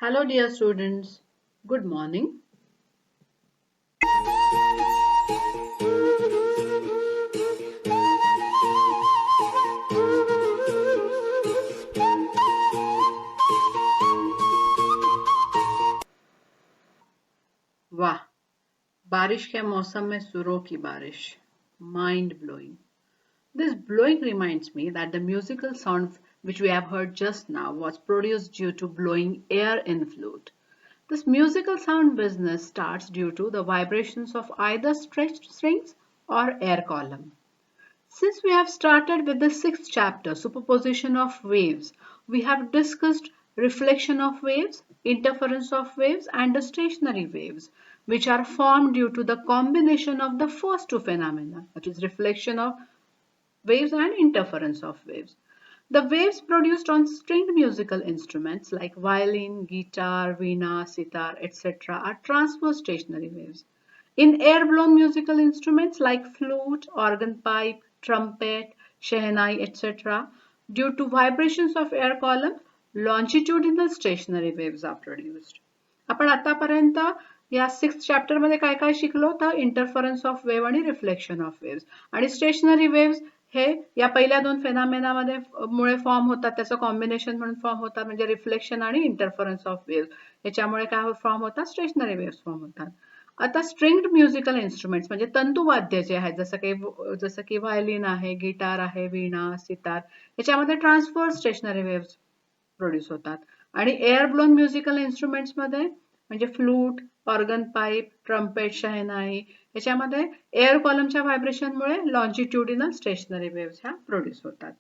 Hello, dear students. Good morning. वाह, बारिश के मौसम में सुरों की बारिश. Mind blowing. This blowing reminds me that the musical sound which we have heard just now was produced due to blowing air in flute. This musical sound business starts due to the vibrations of either stretched strings or air column. Since we have started with the sixth chapter, superposition of waves, we have discussed reflection of waves, interference of waves, and the stationary waves, which are formed due to the combination of the first two phenomena, that is reflection of waves and interference of waves. The waves produced on stringed musical instruments like violin, guitar, veena, sitar, etc. are transverse stationary waves. In air-blown musical instruments like flute, organ pipe, trumpet, shehnai, etc., due to vibrations of air column, longitudinal stationary waves are produced. आपण आतापर्यंत या sixth chapter मध्ये काय काय शिकलो तर interference of wave आणि reflection of waves आणि स्टेशनरी वेव्स हे या पहिल्या दोन फेनॉमेनामध्ये मुळे फॉर्म होतात त्याचं कॉम्बिनेशन म्हणून फॉर्म होतात म्हणजे रिफ्लेक्शन आणि इंटरफरन्स ऑफ वेव्ह याच्यामुळे काय फॉर्म होतात स्टेशनरी वेव्स फॉर्म होतात. आता स्ट्रिंग्ड म्युझिकल इन्स्ट्रुमेंट्स म्हणजे तंतुवाद्य जे आहेत जसं की व्हायलिन आहे, गिटार आहे, वीणा, सितार याच्यामध्ये ट्रान्सफर स्टेशनरी वेव्स प्रोड्यूस होतात आणि एअर ब्लोन म्युझिकल इन्स्ट्रुमेंट्स मध्ये म्हणजे फ्लूट, ऑर्गन पाईप, ट्रम्पेट, शहनाई याच्यामध्ये एअर कॉलमच्या व्हायब्रेशनमुळे लॉन्जिट्युडिनल स्टेशनरी वेव्स ह्या प्रोड्यूस होतात.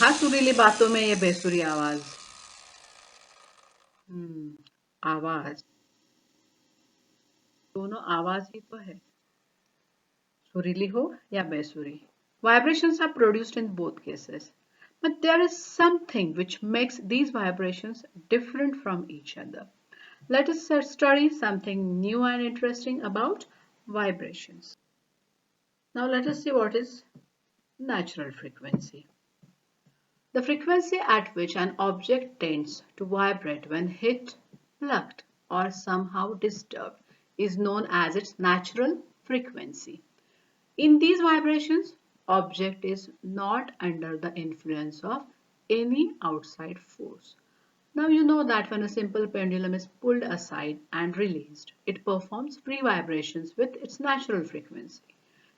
हा सुरीली बातों में ये बेसुरी आवाज. आवाज दोनों आवाज ही तो है, सुरीली हो या बेसुरी. Vibrations are produced in both cases, but there is something which makes these vibrations different from each other. Let us study something new and interesting about vibrations. Now let us see what is natural frequency. The frequency at which an object tends to vibrate when hit, plucked, or somehow disturbed is known as its natural frequency. In these vibrations, object is not under the influence of any outside force. Now you know that when a simple pendulum is pulled aside and released, it performs free vibrations with its natural frequency.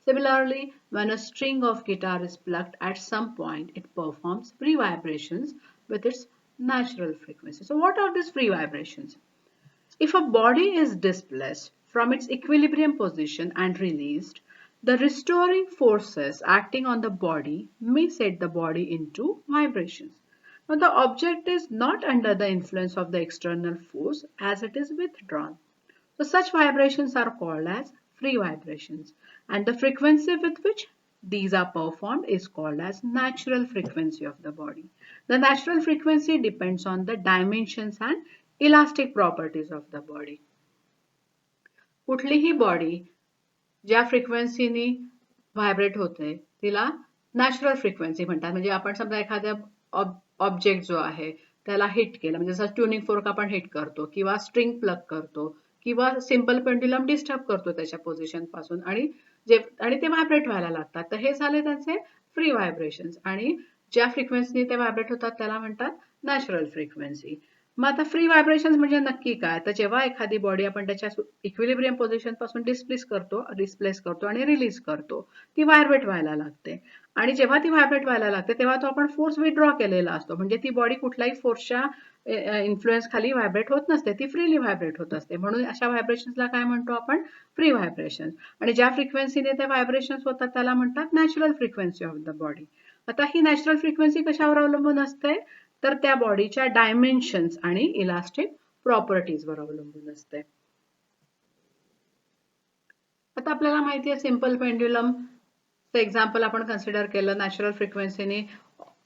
Similarly, when a string of guitar is plucked at some point, it performs free vibrations with its natural frequency. So what are these free vibrations? If a body is displaced from its equilibrium position and released, the restoring forces acting on the body may set the body into vibrations. Now the object is not under the influence of the external force as it is withdrawn. So such vibrations are called as free vibrations, and the frequency with which these are performed is called as natural frequency of the body. The natural frequency depends on the dimensions and elastic properties of the body. कुठलीही body ज्या फ्रिक्वेन्सीनी vibrate होते तिला natural frequency म्हणतात. म्हणजे आपण समजा एखाद्या object जो आहे त्याला हिट केलं म्हणजे जसं ट्युनिंग फोर्क आपण हिट करतो किंवा स्ट्रिंग प्लग करतो किंवा सिंपल पेंड्युलम डिस्टर्ब करतो त्याच्या पोझिशन पासून आणि ते व्हायब्रेट व्हायला लागतात. तर हे झाले त्यांचे फ्री व्हायब्रेशन्स आणि ज्या फ्रिक्वेन्सीने ते व्हायब्रेट होतात त्याला म्हणतात नॅचरल फ्रिक्वेन्सी. मग आता फ्री व्हायब्रेशन्स म्हणजे नक्की काय तर जेव्हा एखादी बॉडी आपण त्याच्या इक्विलिब्रियम पोझिशन पासून डिस्प्लेस करतो आणि रिलीज करतो ती व्हायब्रेट व्हायला लागते आणि जेव्हा ती व्हायब्रेट व्हायला लागते तेव्हा तो आपण फोर्स विथड्रॉ केलेला असतो म्हणजे ती बॉडी कुठल्याही फोर्सच्या इन्फ्लुएन्स खाली व्हायब्रेट होत नसते ती फ्रीली व्हायब्रेट होत असते म्हणून अशा व्हायब्रेशन्सला काय म्हणतो आपण फ्री व्हायब्रेशन्स आणि ज्या फ्रिक्वेन्सीने ते व्हायब्रेशन्स होतात त्याला म्हणतात natural frequency of the body. आता ही नॅचरल फ्रिक्वेन्सी कशावर अवलंबून असते तर त्या बॉडीच्या डायमेन्शन्स आणि इलास्टिक प्रॉपर्टीजवर अवलंबून असते. आता आपल्याला माहिती आहे सिंपल पेंड्युलम एक्झाम्पल आपण कन्सिडर केलं नॅचरल फ्रिक्वेन्सीने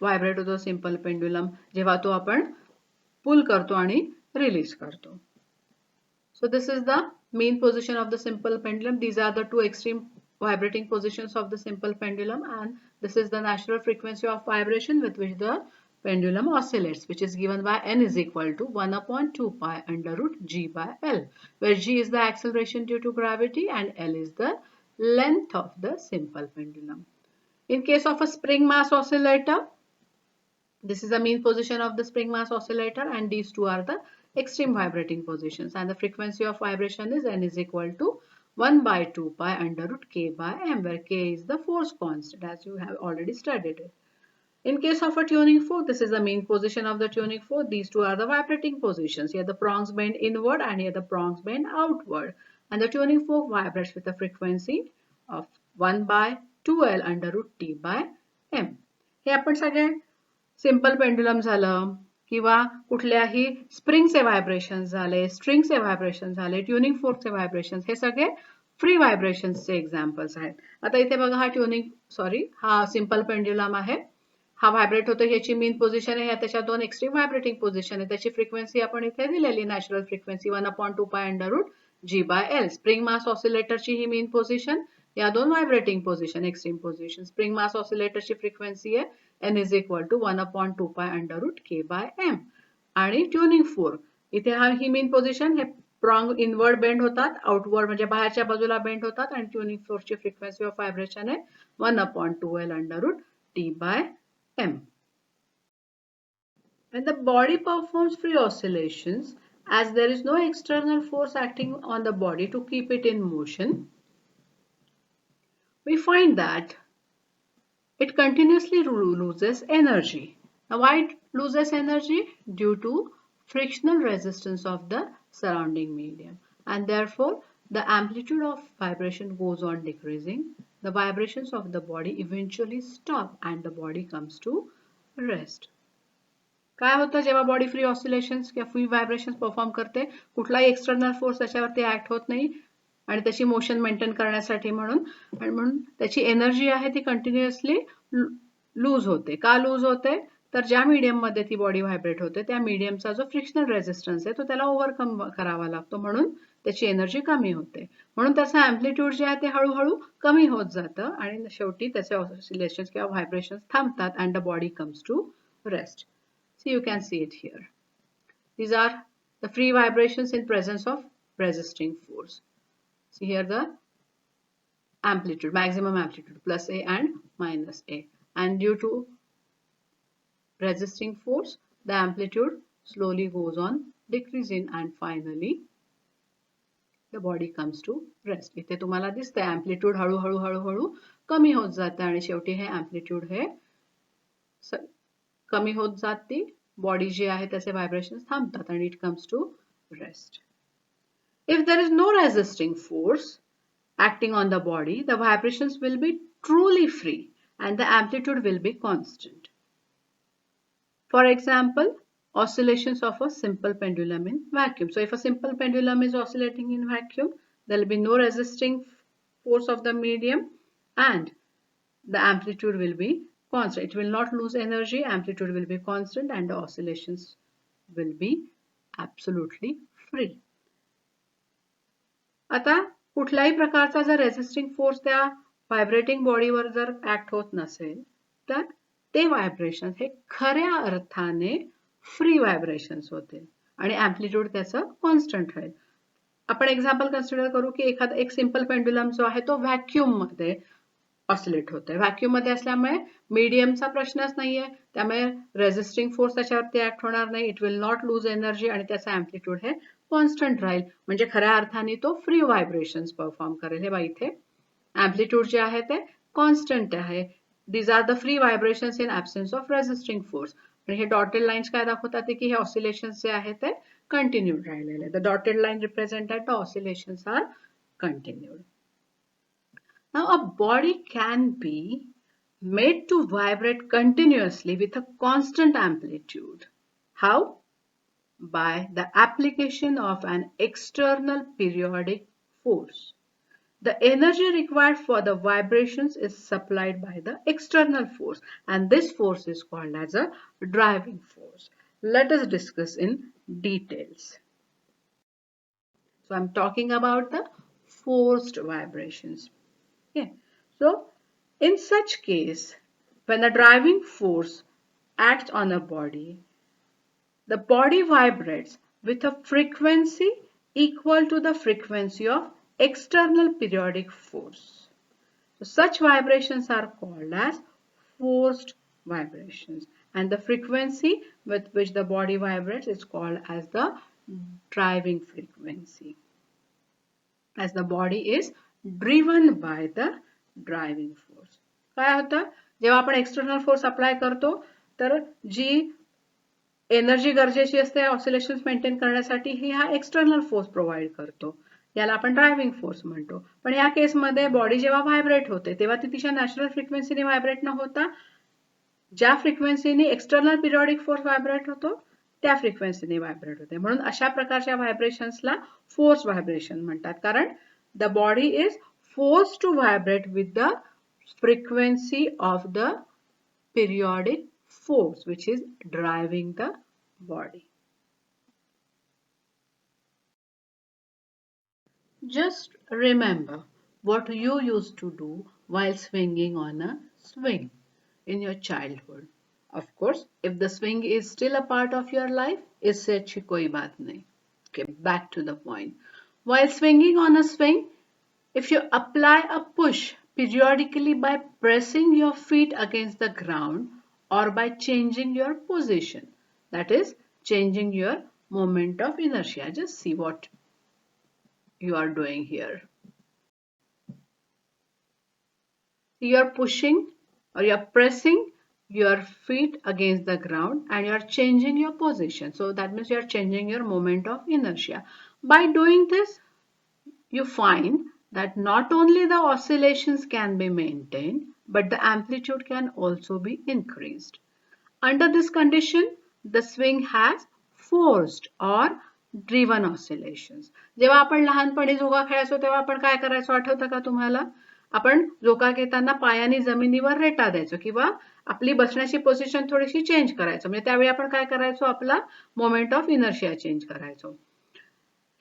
व्हायब्रेट होतो सिंपल पेंड्युलम जेव्हा तो आपण पुल करतो आणि रिलीज करतो. So this is the mean position of the simple pendulum. These are the two extreme vibrating positions of the simple pendulum, and this is the natural frequency of vibration with which the pendulum oscillates, which is given by n is equal to 1 upon 2 pi under root g by L, where g is the acceleration due to gravity and L is the length of the simple pendulum. In case of a spring mass oscillator, this is the mean position of the spring mass oscillator, and these two are the extreme vibrating positions, and the frequency of vibration is n is equal to 1 by 2 pi under root k by m, where k is the force constant as you have already studied it. In case of a tuning fork, this is the mean position of the tuning fork. These two are the vibrating positions. Here the prongs bend inward and here the prongs bend outward. And the tuning fork vibrates with a frequency of 1 by 2L under root T by M. हे आपण सगळे simple pendulum झालं किंवा कुठल्याही स्प्रिंगचे vibration झाले, स्ट्रिंगचे vibration झाले, tuning फोर्कचे vibration, हे सगळे free व्हायब्रेशन्सचे examples आहेत. आता इथे बघा हा सिंपल पेंडुलम आहे. हा व्हायब्रेट होतो, ह्याची मीन पोझिशन आहे, त्याच्या दोन एक्स्ट्रीम व्हायब्रेटिंग पोझिशन आहे. त्याची फ्रिक्वेन्सी आपण इथे दिलेली natural frequency 1 upon 2 pi under root g by l. Spring mass ऑसिलेटरची ही मीन पोझिशन, या दोन vibrating position extreme position. Spring mass ऑसिलेटरची फ्रिक्वेन्सी आहे n is equal to 1 upon 2 pi under root k by m. आणि tuning fork इथे ही mean position, हे प्रॉंग इनवर्ड बेंड होतात, आउटवर्ड म्हणजे बाहेरच्या बाजूला बेंड होतात, आणि ट्युनिंग फोर्कची फ्रिक्वेन्सी ऑफ व्हायब्रेशन आहे 1 upon 2L under root T by M. When the body performs free oscillations, as there is no external force acting on the body to keep it in motion, we find that it continuously loses energy. Now, why it loses energy? Due to frictional resistance of the surrounding medium, and therefore the amplitude of vibration goes on decreasing. The vibrations of the body eventually stop and the body comes to rest. काय होतं जेव्हा body free oscillations किंवा free vibrations perform करते, कुठलाही external force त्याच्यावरती act होत नाही आणि त्याची मोशन मेंटेन करण्यासाठी म्हणून त्याची एनर्जी आहे ती कंटिन्युअसली लूज होते. का लूज होते? तर ज्या मीडियम मध्ये ती बॉडी व्हायब्रेट होते त्या मीडियमचा जो फ्रिक्शनल रेझिस्टन्स आहे तो त्याला ओव्हरकम करावा लागतो, म्हणून त्याची एनर्जी कमी होते. म्हणून त्याचा अँप्लिट्यूड जे आहे ते हळूहळू कमी होत जातं आणि शेवटी त्याचे ऑसिलेशन्स किंवा व्हायब्रेशन्स थांबतात and the body comes to rest. So you can see it here. These are the free vibrations in presence of resisting force. See here the amplitude, maximum amplitude, plus A and minus A. And due to resisting force, the amplitude slowly goes on decreasing and finally the body comes to rest. इथे तुम्हाला दिसते amplitude हळूहळू कमी होत जाते आणि शेवटी हे amplitude हे कमी होत जाते, बॉडी जी आहे त्याचे व्हायब्रेशन्स थांबतात आणि it comes to rest. If there is no resisting force acting on the body, the vibrations will be truly free and the amplitude will be constant. For example, oscillations of a simple pendulum in vacuum. So if a simple pendulum is oscillating in vacuum, there will be no resisting force of the medium and the amplitude will be constant. It will not lose energy, amplitude will be constant and the oscillations will be absolutely free. आता कुठल्याही प्रकारचा जर resisting force त्या vibrating बॉडीवर जर act होत नसेल तर ते व्हायब्रेशन हे खऱ्या अर्थाने फ्री व्हायब्रेशन्स होतील आणि अँप्लिट्यूड त्याचं कॉन्स्टंट राहील. आपण एक्झाम्पल कन्सिडर करू की एक सिंपल पेंडुलम जो आहे तो व्हॅक्यूम मध्ये ऑसिलेट होते. व्हॅक्यूम मध्ये असल्यामुळे मीडियमचा प्रश्नच नाहीये, त्यामुळे रेझिस्टिंग फोर्स त्याच्यावरती ऍक्ट होणार नाही. It will not lose energy आणि त्याचा अँप्लिट्यूड हे कॉन्स्टंट राहील, म्हणजे खऱ्या अर्थाने तो फ्री व्हायब्रेशन्स परफॉर्म करेल. हे बघा इथे अँप्लिट्यूड जे आहे ते कॉन्स्टंट आहे. These are the free vibrations in absence of resisting force. आणि हे डॉटेड लाईन्स काय दाखवतात की हे ऑसिलेशन्स जे आहे ते कंटिन्यूड राहिलेले. The dotted line represent that the oscillations are continued. Now a body can be made to vibrate continuously with a constant amplitude. How? By the application of an external periodic force. The energy required for the vibrations is supplied by the external force and this force is called as a driving force. Let us discuss in details. So I'm talking about the forced vibrations. Okay. So in such case, when a driving force acts on a body, the body vibrates with a frequency equal to the frequency of external periodic force. So such vibrations are called as forced vibrations, and the frequency with which the body vibrates is called as the driving frequency, as the body is driven by the driving force. काय होतं जेव्हा आपण external force apply करतो तर जी energy गरजेची असते oscillations maintain करण्यासाठी ही हा एक्सटर्नल फोर्स प्रोव्हाइड करतो, याला आपण ड्रायव्हिंग फोर्स म्हणतो. पण या केसमध्ये बॉडी जेव्हा व्हायब्रेट होते तेव्हा ती तिच्या नॅचरल फ्रिक्वेन्सीने व्हायब्रेट न होता ज्या फ्रिक्वेन्सीने एक्सटर्नल पिरियॉडिक फोर्स व्हायब्रेट होतो त्या फ्रिक्वेन्सीने व्हायब्रेट होते. म्हणून अशा प्रकारच्या व्हायब्रेशन्सला फोर्स व्हायब्रेशन म्हणतात, कारण the body is force to vibrate with the frequency of the periodic force which is driving the body. Just remember what you used to do while swinging on a swing in your childhood. Of course, if the swing is still a part of your life, इससे अच्छी कोई बात नहीं. Okay, back to the point. While swinging on a swing, if you apply a push periodically by pressing your feet against the ground or by changing your position, that is changing your moment of inertia. Just see what you are doing here. You are pushing or you are pressing your feet against the ground and you are changing your position. So that means you are changing your moment of inertia. By doing this, you find that not only the oscillations can be maintained, but the amplitude can also be increased. Under this condition, the swing has forced or driven oscillations. जेव्हा आपण लहानपणी झोका खेळायचो तेव्हा आपण काय करायचो आठवतं का तुम्हाला? आपण झोका घेताना पायाने जमिनीवर रेटा द्यायचो किंवा आपली बसण्याची पोझिशन थोडीशी चेंज करायचो. म्हणजे त्यावेळी आपण काय करायचो? आपला मोमेंट ऑफ इनर्शिया चेंज करायचो.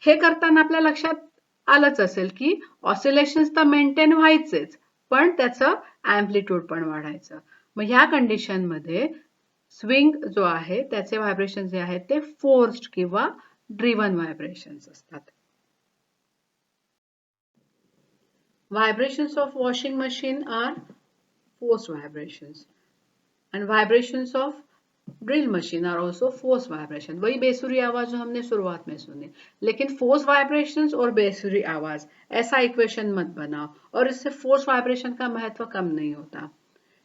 हे करताना आपल्या लक्षात आलंच असेल की ऑसिलेशन्स तर मेंटेन व्हायचेच, पण त्याचं अँप्लिट्यूड पण वाढायचं. मग ह्या कंडिशनमध्ये स्विंग जो आहे त्याचे व्हायब्रेशन जे आहेत ते फोर्स्ड किंवा ड्रिव्हन व्हायब्रेशन्स असतात. Vibrations of washing machine are forced vibrations and vibrations of drill machine are also force vibration. वही बेसुरी आवाज जो हमने शुरुआत में सुनी, लेकिन फोर्स वाइब्रेशंस और बेसुरी आवाज ऐसा इक्वेशन मत बनाओ और इससे फोर्स वाइब्रेशन का महत्व कम नहीं होता.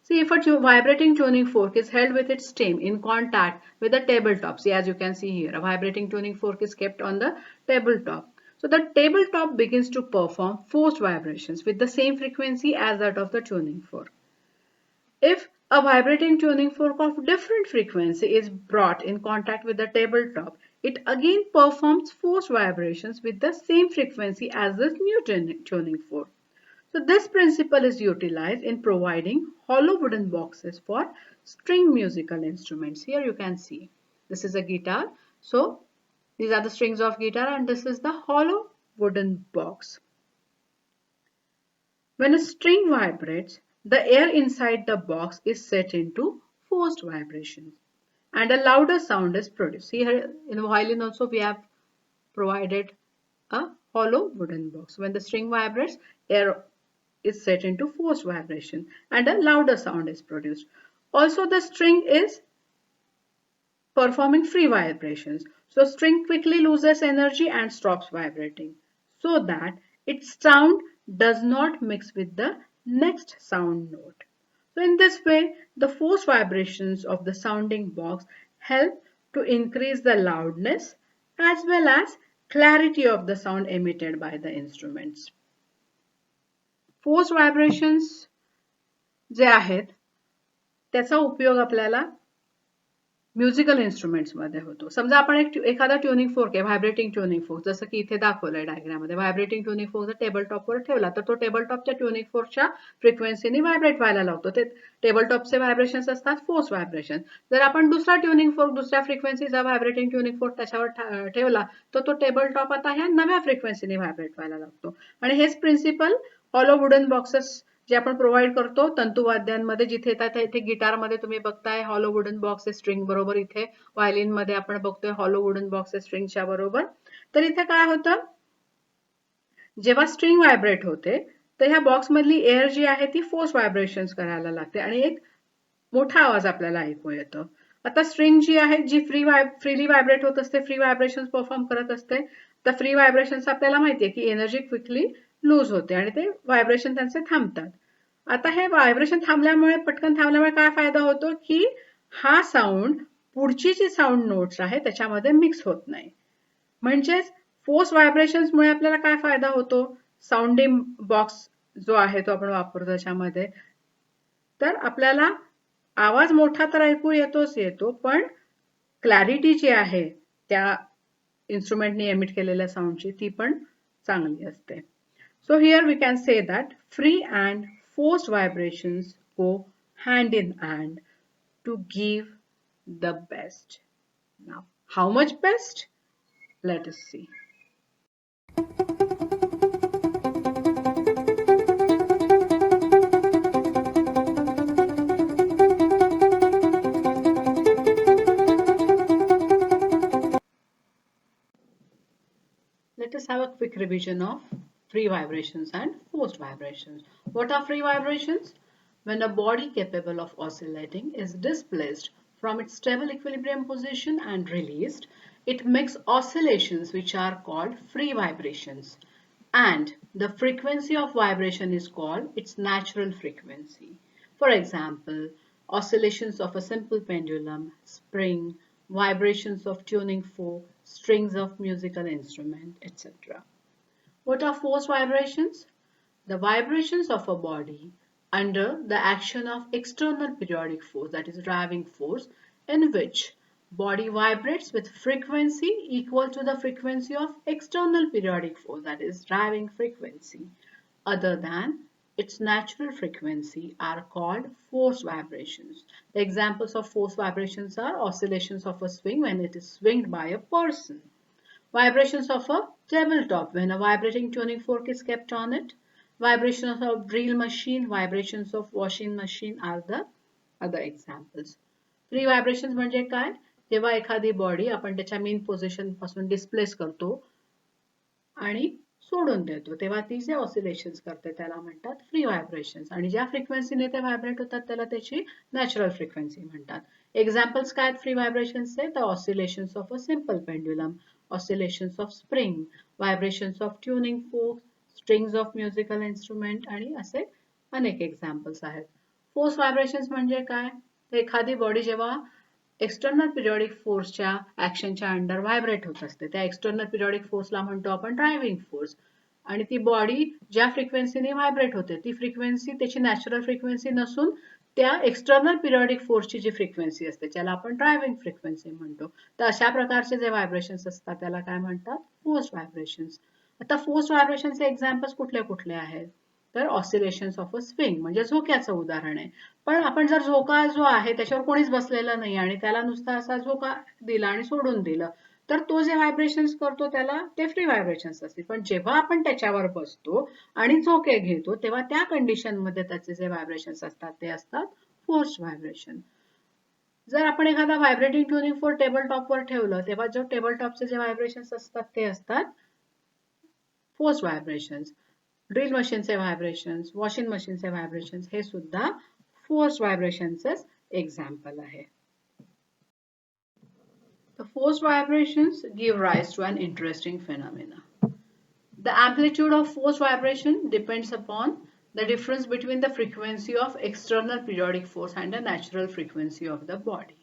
See, if a vibrating tuning fork is held with its stem in contact with the tabletop, see as you can see here, a vibrating tuning fork is kept on the tabletop. So the tabletop begins to perform forced vibrations with the same frequency as that of the tuning fork. If a vibrating tuning fork of different frequency is brought in contact with the tabletop, it again performs forced vibrations with the same frequency as this new tuning fork. So this principle is utilized in providing hollow wooden boxes for string musical instruments. Here you can see this is a guitar. So these are the strings of guitar and this is the hollow wooden box. When a string vibrates, the air inside the box is set into forced vibrations and a louder sound is produced. Here in the violin also we have provided a hollow wooden box. When the string vibrates, air is set into forced vibration and a louder sound is produced. Also the string is performing free vibrations. So string quickly loses energy and stops vibrating so that its sound does not mix with the next sound note. So in this way, the forced vibrations of the sounding box help to increase the loudness as well as clarity of the sound emitted by the instruments. Forced vibrations जे आहेत त्याचा उपयोग आपल्याला musical instruments मध्ये होतो. समजा आपण एखादा tuning fork आहे, व्हायब्रेटिंग ट्युनिंग फोर्क, जसं की इथे दाखवलंय डायग्राम मध्ये. व्हायब्रेटिंग ट्युनिंग फोर्क जर टेबल टॉपवर ठेवला तर तो टेबल टॉपच्या ट्युनिंग फोर्कच्या फ्रिक्वेन्सीने व्हायब्रेट व्हायला लावतो. ते टेबल टॉपचे व्हायब्रेशन्स असतात फोर्स व्हायब्रेशन. जर आपण दुसरा ट्युनिंग फोर्क दुसऱ्या फ्रिक्वेन्सीचा व्हायब्रेटिंग ट्युनिंग फोर्क त्याच्यावर ठेवला तर तो टेबल टॉप आता ह्या नव्या फ्रिक्वेन्सीने व्हायब्रेट व्हायला लागतो. आणि हेच प्रिन्सिपल हॉलो वुडन बॉक्सेस जे आपण प्रोव्हाइड करतो तंतुवाद्यांमध्ये जिथे येतात, इथे गिटारमध्ये तुम्ही बघताय हॉलो वुडन बॉक्स स्ट्रिंग बरोबर, इथे व्हायलिन मध्ये आपण बघतोय हॉलो वुडन बॉक्स स्ट्रिंगच्या बरोबर. तर इथे काय होतं, जेव्हा स्ट्रिंग व्हायब्रेट होते तर ह्या बॉक्स मधली एअर जी आहे ती फोर्स व्हायब्रेशन्स करायला लागते आणि एक मोठा आवाज आपल्याला ऐकू येतो. आता स्ट्रिंग जी आहे जी फ्रीली व्हायब्रेट होत असते, फ्री व्हायब्रेशन्स परफॉर्म करत असते, तर फ्री व्हायब्रेशन्स आपल्याला माहितीये की एनर्जी क्विकली लूज होते आणि ते व्हायब्रेशन त्यांचे थांबतात. आता हे व्हायब्रेशन थांबल्यामुळे, पटकन थांबल्यामुळे काय फायदा होतो की हा साऊंड पुढची जी साऊंड नोट्स आहे त्याच्यामध्ये मिक्स होत नाही. म्हणजेच फोर्स व्हायब्रेशन्समुळे आपल्याला काय फायदा होतो, साऊंडिंग बॉक्स जो आहे तो आपण वापरतो त्याच्यामध्ये, तर आपल्याला आवाज मोठा तर ऐकू येतोच येतो, पण क्लॅरिटी जी आहे त्या इन्स्ट्रुमेंटने एमिट केलेल्या साऊंडची ती पण चांगली असते. So here we can say that free and forced vibrations go hand in hand to give the best. Now, how much best? Let us see. Let us have a quick revision of free vibrations and forced vibrations. What are free vibrations? When a body capable of oscillating is displaced from its stable equilibrium position and released, it makes oscillations which are called free vibrations. And the frequency of vibration is called its natural frequency. For example, oscillations of a simple pendulum, spring, vibrations of tuning fork, strings of musical instrument, etc. What are force vibrations? The vibrations of a body under the action of external periodic force, that is driving force, in which body vibrates with frequency equal to the frequency of external periodic force, that is driving frequency, other than its natural frequency, are called force vibrations. The examples of force vibrations are oscillations of a swing when it is swinged by a person, vibrations of a tabletop when a vibrating tuning fork is kept on it, vibrations of drill machine, vibrations of washing machine are the other examples. Free vibrations म्हणजे काय, जेव्हा एखादी body आपण त्याच्या main position पासून displace करतो आणि सोडून देतो तेव्हा ती जे ऑसिलेशन्स करते त्याला म्हणतात फ्री व्हायब्रेशन्स, आणि ज्या फ्रिक्वेन्सीने ते व्हायब्रेट होतात त्याला त्याची नॅचरल फ्रिक्वेन्सी म्हणतात. एक्झाम्पल्स काय आहेत फ्री व्हायब्रेशन्सचे, तर oscillations of a simple pendulum, oscillations of spring, vibrations of tuning fork, strings of musical instrument आणि असे अनेक एक्झाम्पल्स आहेत. फोर्स व्हायब्रेशन्स म्हणजे काय, तर एखादी बॉडी जेव्हा एक्सटर्नल पिरियडिक फोर्सच्या ऍक्शनच्या अंडर व्हायब्रेट होत असते, त्या एक्सटर्नल पिरियडिक फोर्सला म्हणतो आपण ड्रायव्हिंग फोर्स, आणि ती बॉडी ज्या फ्रिक्वेन्सीने व्हायब्रेट होते ती फ्रिक्वेन्सी त्याची नॅचरल फ्रिक्वेन्सी नसून त्या एक्सटर्नल पिरियडिक फोर्सची जी फ्रिक्वेन्सी असते ज्याला आपण ड्रायव्हिंग फ्रिक्वेन्सी म्हणतो, तर अशा प्रकारचे जे व्हायब्रेशन्स असतात त्याला काय म्हणतात, फोर्स व्हायब्रेशन्स. आता फोर्स व्हायब्रेशनचे एक्झाम्पल्स कुठले कुठले आहेत, तर ऑसिलेशन्स ऑफ अ स्विंग म्हणजे झोक्याचं उदाहरण आहे. पण आपण जर झोका जो आहे त्याच्यावर कोणीच बसलेलं नाही आणि त्याला नुसता असा झोका दिला आणि सोडून दिलं, तर तो जे व्हायब्रेशन्स करतो त्याला ते फ्री व्हायब्रेशन्स असतील. पण जेव्हा आपण त्याच्यावर बसतो आणि झोके घेतो तेव्हा त्या कंडिशन मध्ये त्याचे जे व्हायब्रेशन्स असतात ते असतात फोर्स व्हायब्रेशन. जर आपण एखादा व्हायब्रेटिंग ट्युनिंग फोर्क टेबल टॉपवर ठेवलं तेव्हा जो टेबल टॉपचे जे व्हायब्रेशन्स असतात ते असतात फोर्स व्हायब्रेशन्स. ड्रिल मशीनचे व्हायब्रेशन्स, वॉशिंग मशीनचे व्हायब्रेशन्स हे सुद्धा फोर्स व्हायब्रेशनचेच एक्झाम्पल आहे. The forced vibrations give rise to an interesting phenomena. The amplitude of forced vibration depends upon the difference between the frequency of external periodic force and the natural frequency of the body.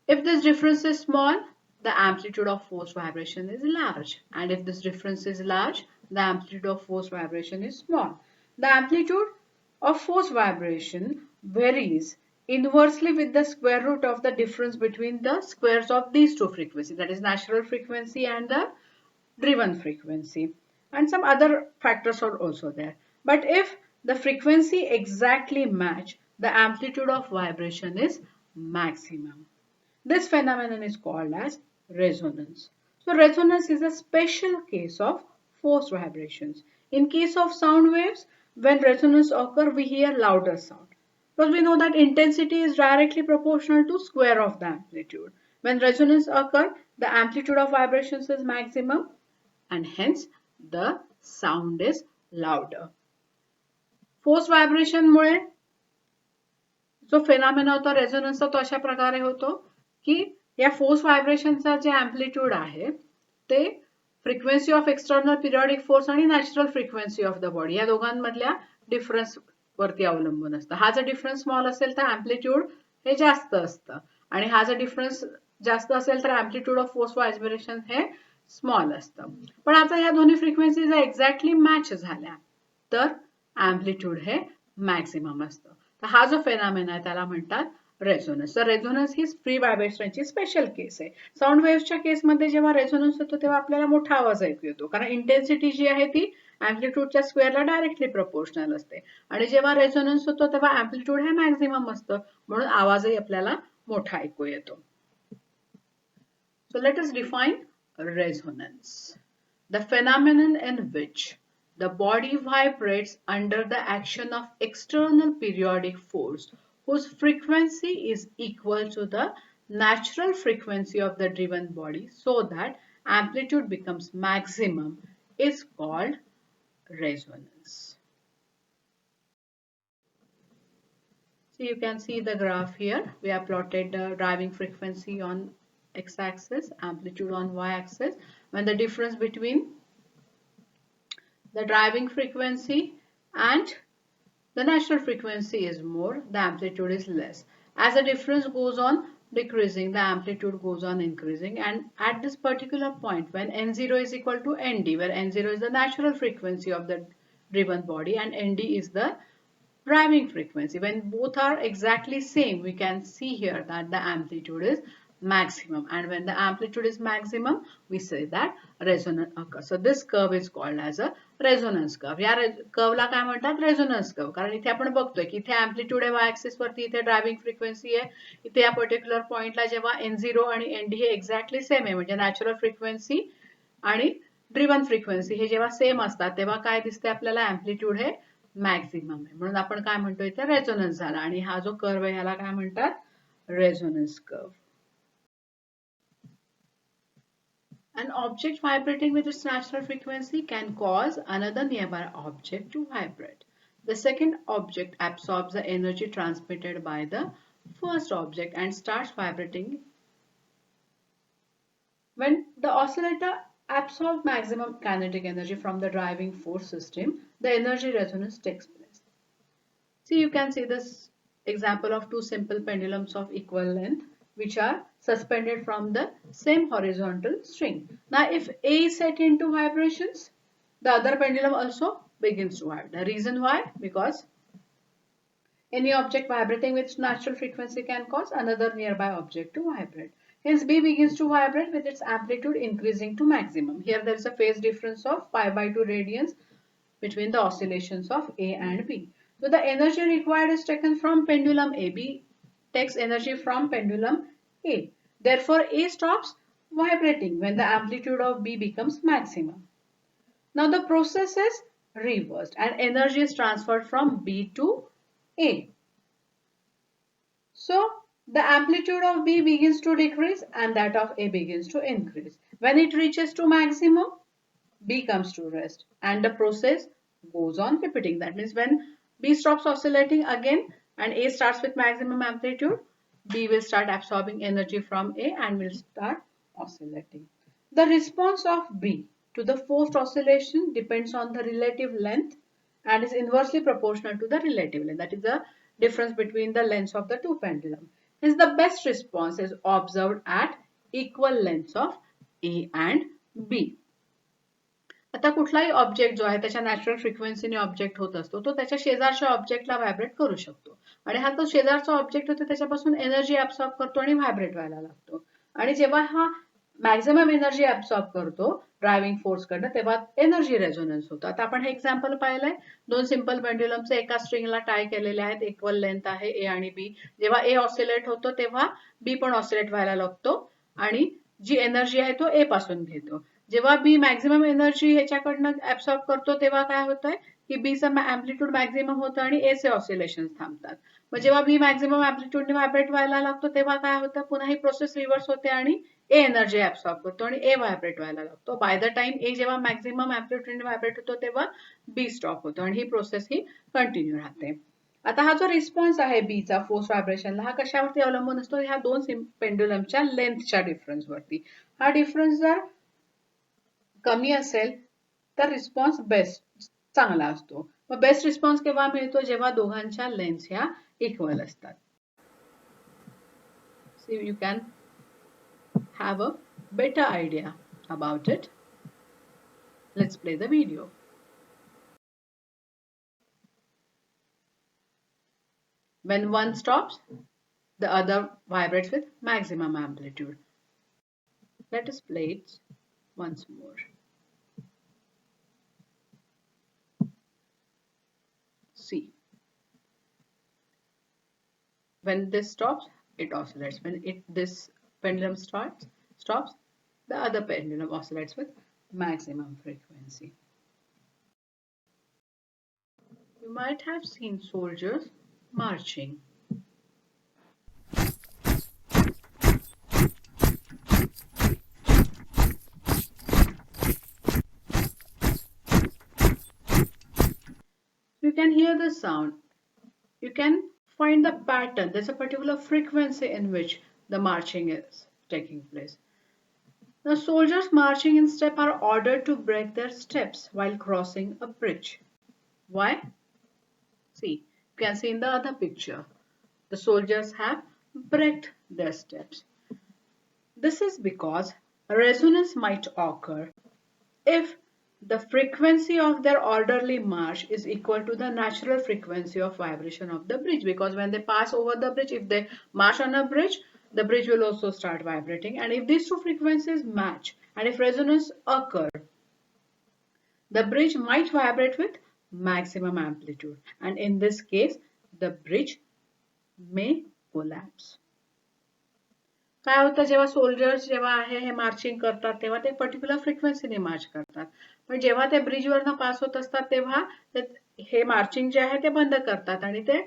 If this difference is small, the amplitude of forced vibration is large, and if this difference is large, the amplitude of forced vibration is small. The amplitude of forced vibration varies inversely with the square root of the difference between the squares of these two frequencies, that is natural frequency and the driven frequency, and some other factors are also there. But if the frequency exactly match, the amplitude of vibration is maximum. This phenomenon is called as resonance. So resonance is a special case of forced vibrations. In case of sound waves, when resonance occurs, we hear louder sound. Because we know that intensity is directly proportional to square of the amplitude. When resonance occurs, the amplitude of vibrations is maximum and hence the sound is louder. Force vibration मुळे जो phenomena होता रेझोनन्सचा तो अशा प्रकारे होतो की या force व्हायब्रेशनचा जे amplitude आहे ते frequency of external periodic force आणि natural frequency of the body या दोघांमधल्या डिफरन्स वरती अवलंबून असतं. हा जर डिफरन्स स्मॉल असेल तर अँप्लिट्यूड हे जास्त असतं आणि हा जर डिफरन्स जास्त असेल तर अँप्लिट्यूड ऑफ फोर्स व्हायब्रेशन हे स्मॉल असतं. पण आता ह्या दोन्ही फ्रिक्वेन्सी जर एक्झॅक्टली मॅच झाल्या तर अँप्लिट्यूड हे मॅक्सिमम असतं. तर हा जो फेनॉमेना आहे त्याला म्हणतात रेझोनन्स. तर रेझोनन्स ही फ्री व्हायब्रेशनची स्पेशल केस आहे. साऊंड वेव्हच्या केसमध्ये जेव्हा रेझोनन्स होतो तेव्हा आपल्याला मोठा आवाज ऐकू येतो कारण इंटेन्सिटी जी आहे ती अँप्लिट्यूडच्या स्क्वेअरला डायरेक्टली प्रोपोर्शनल असते आणि जेव्हा रेझोनन्स होतो तेव्हा अँप्लिट्यूड हे मॅक्सिमम असतं म्हणून आवाजही आपल्याला मोठा ऐकू येतो. So let us define resonance. The phenomenon in which the body vibrates under the action of external periodic force whose frequency is equal to the natural frequency of the driven body so that amplitude becomes maximum is called resonance. So you can see the graph here. We have plotted the driving frequency on x-axis, amplitude on y-axis. When the difference between the driving frequency and the natural frequency is more, the amplitude is less. As the difference goes on decreasing, the amplitude goes on increasing, and at this particular point when n0 is equal to nd, where n0 is the natural frequency of the driven body and nd is the driving frequency, when both are exactly same, we can see here that the amplitude is maximum, and when the amplitude is maximum we say that resonance occurs. So this curve is called as a resonance curve. या कर्वला काय म्हणतात resonance curve, कारण इथे आपण बघतोय की इथे amplitude आहे y ऍक्सिस वरती, इथे ड्रायव्हिंग फ्रिक्वेन्सी आहे, इथे या पर्टिक्युलर पॉइंटला जेव्हा n0 आणि nd हे एक्झॅक्टली सेम आहे म्हणजे नॅचरल फ्रिक्वेन्सी आणि ड्रिवन फ्रिक्वेन्सी हे जेव्हा सेम असतात तेव्हा काय दिसते आपल्याला अँप्लिट्यूड हे मॅक्सिमम आहे म्हणून आपण काय म्हणतो इथे रेझोनन्स झाला आणि हा जो कर्व आहे ह्याला काय म्हणतात resonance curve. An object vibrating with its natural frequency can cause another nearby object to vibrate. The second object absorbs the energy transmitted by the first object and starts vibrating. When the oscillator absorbs maximum kinetic energy from the driving force system, the energy resonance takes place. See, you can see this example of two simple pendulums of equal length which are suspended from the same horizontal string. Now, if A is set into vibrations, the other pendulum also begins to vibrate. The reason why? Because any object vibrating with its natural frequency can cause another nearby object to vibrate. Hence, B begins to vibrate with its amplitude increasing to maximum. Here, there is a phase difference of pi/2 radians between the oscillations of A and B. So, the energy required is taken from pendulum A. B takes energy from pendulum A. Therefore, A stops vibrating when the amplitude of B becomes maximum. Now, the process is reversed and energy is transferred from B to A. So, the amplitude of B begins to decrease and that of A begins to increase. When it reaches to maximum, B comes to rest and the process goes on repeating. That means when B stops oscillating again and A starts with maximum amplitude, B will start absorbing energy from A and will start oscillating. The response of B to the forced oscillation depends on the relative length and is inversely proportional to the relative length. That is the difference between the lengths of the two pendulums. Hence, the best response is observed at equal lengths of A and B. आता कुठलाही object जो आहे त्याच्या natural फ्रिक्वेन्सीने object होत असतो तो त्याच्या शेजारच्या ऑब्जेक्टला व्हायब्रेट करू शकतो आणि हा तो शेजारचा ऑब्जेक्ट होतो त्याच्यापासून एनर्जी ऍब्सॉर्ब करतो आणि व्हायब्रेट व्हायला लागतो आणि जेव्हा हा मॅक्झिमम एनर्जी ऍब्सॉर्ब करतो ड्रायव्हिंग फोर्स कडनं तेव्हा एनर्जी रेझोनन्स होतो. आता आपण हे एक्झाम्पल पाहिलंय दोन सिंपल पेंड्युलमचे एका स्ट्रिंगला टाय केलेले आहेत, इक्वल लेंथ आहे ए आणि बी. जेव्हा ए ऑसिलेट होतो तेव्हा बी पण ऑसिलेट व्हायला लागतो आणि जी एनर्जी आहे तो ए पासून घेतो. जेव्हा बी मॅक्झिमम एनर्जी ह्याच्याकडनं ऍब्सॉर्ब करतो तेव्हा काय होतंय की बीचं अँप्लिट्यूड मॅक्झिमम होतं आणि एचे ऑसिलेशन थांबतात. मग जेव्हा बी मॅक्झिमम अँप्लिट्यूडने व्हायब्रेट व्हायला लागतो तेव्हा काय होतं पुन्हा ही प्रोसेस रिव्हर्स होते आणि ए एनर्जी ऍब्सॉर्ब करतो आणि ए व्हायब्रेट व्हायला लागतो. बाय द टाइम ए जेव्हा मॅक्झिमम अँप्लिट्यूडने व्हायब्रेट होतो तेव्हा बी स्टॉप होतो आणि ही प्रोसेस ही कंटिन्यू राहते. आता हा जो रिस्पॉन्स आहे बीचा फोर्स व्हायब्रेशनला हा कशावरती अवलंबून असतो ह्या दोन पेंड्युलमच्या लेंथच्या डिफरन्सवरती. हा डिफरन्स जर कमी असेल तर रिस्पॉन्स बेस्ट चांगला असतो. मग बेस्ट रिस्पॉन्स केव्हा मिळतो जेव्हा दोघांच्या लेंथ ह्या इक्वल असतात. So you can have a better idea about it. Let's play the video. When one stops, the other vibrates with maximum amplitude. Let us play it once more. See, when this stops, it oscillates. When this pendulum stops, the other pendulum oscillates with maximum frequency. You might have seen soldiers marching. You can hear the sound. You can find the pattern. There's a particular frequency in which the marching is taking place. The soldiers marching in step are ordered to break their steps while crossing a bridge. Why? See, you can see in the other picture. The soldiers have braked their steps. This is because resonance might occur if the frequency of their orderly march is equal to the natural frequency of vibration of the bridge, because when they pass over the bridge, if they march on a bridge, the bridge will also start vibrating, and if these two frequencies match and if resonance occur, the bridge might vibrate with maximum amplitude, and in this case the bridge may collapse. काय होतं जेव्हा soldiers जेव्हा आहे हे marching करतात तेव्हा ते particular फ्रिक्वेन्सीने मार्च करतात, पण जेव्हा ते ब्रिजवरनं पास होत असतात तेव्हा हे मार्चिंग जे आहे ते बंद करतात आणि ते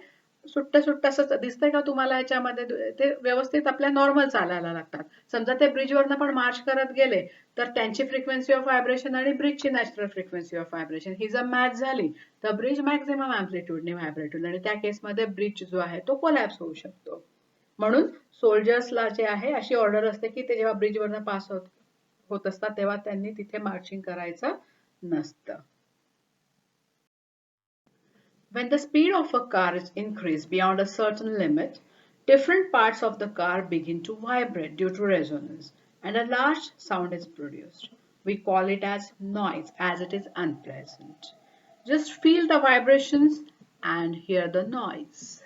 सुट्ट सुट्ट असं दिसतंय का तुम्हाला याच्यामध्ये ते व्यवस्थित आपल्या नॉर्मल चालायला लागतात. समजा ते ब्रिजवरनं पण मार्च करत गेले तर त्यांची फ्रिक्वेन्सी ऑफ व्हायब्रेशन आणि ब्रिजची नॅचरल फ्रिक्वेन्सी ऑफ व्हायब्रेशन ही जर मॅच झाली तर ब्रिज मॅक्झिमम अँप्लिट्यूडने व्हायब्रेट होईल आणि त्या केसमध्ये ब्रिज जो आहे तो कोलॅप्स होऊ शकतो. म्हणून सोल्जर्सला जे आहे अशी ऑर्डर असते की ते जेव्हा ब्रिजवरनं पास होत असतात तेव्हा त्यांनी तिथे मार्चिंग करायचं नसतं. When the speed of a car is increased beyond a certain limit, different parts of the car begin to vibrate due to resonance and a large sound is produced. We call it as noise as it is unpleasant. Just feel the vibrations and hear the noise.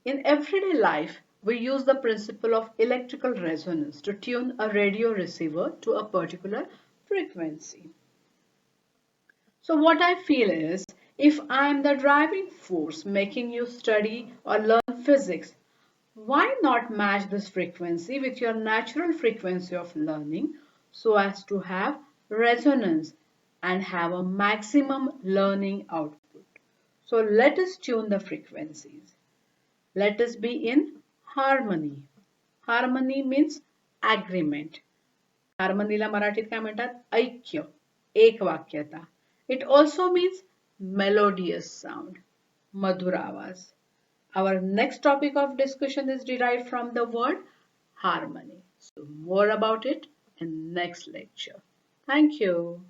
In everyday life, we use the principle of electrical resonance to tune a radio receiver to a particular frequency. So what I feel is, if I am the driving force making you study or learn physics, why not match this frequency with your natural frequency of learning so as to have resonance and have a maximum learning output? So let us tune the frequencies. Let us be in harmony. Harmony means agreement. हार्मनीला मराठीत काय म्हणतात? ऐक्य, एकवाक्यता. It also means melodious sound, मधुर आवाज. Our next topic of discussion is derived from the word harmony. So more about it in next lecture. Thank you.